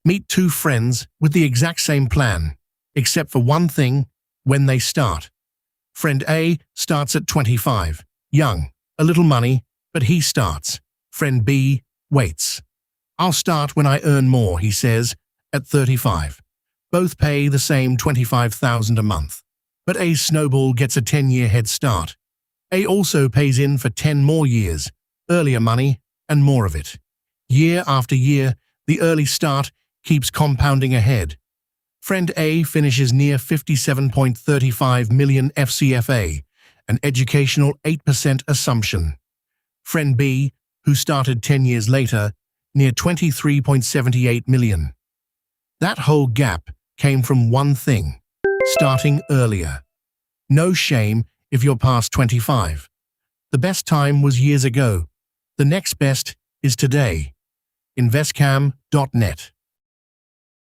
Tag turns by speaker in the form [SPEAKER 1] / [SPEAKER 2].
[SPEAKER 1] Meet two friends with the exact same plan, except for one thing: when they start. Friend A starts at 25, young, a little money, but he starts. Friend B waits. I'll start when I earn more, he says, at 35. Both pay the same $25,000 a month, but A's snowball gets a 10-year head start. A also pays in for 10 more years, earlier money, and more of it. Year after year, the early start keeps compounding ahead. Friend A finishes near 57.35 million FCFA, an educational 8% assumption. Friend B, who started 10 years later, near 23.78 million. That whole gap came from one thing: starting earlier. No shame if you're past 25. The best time was years ago. The next best is today. InvestCam.net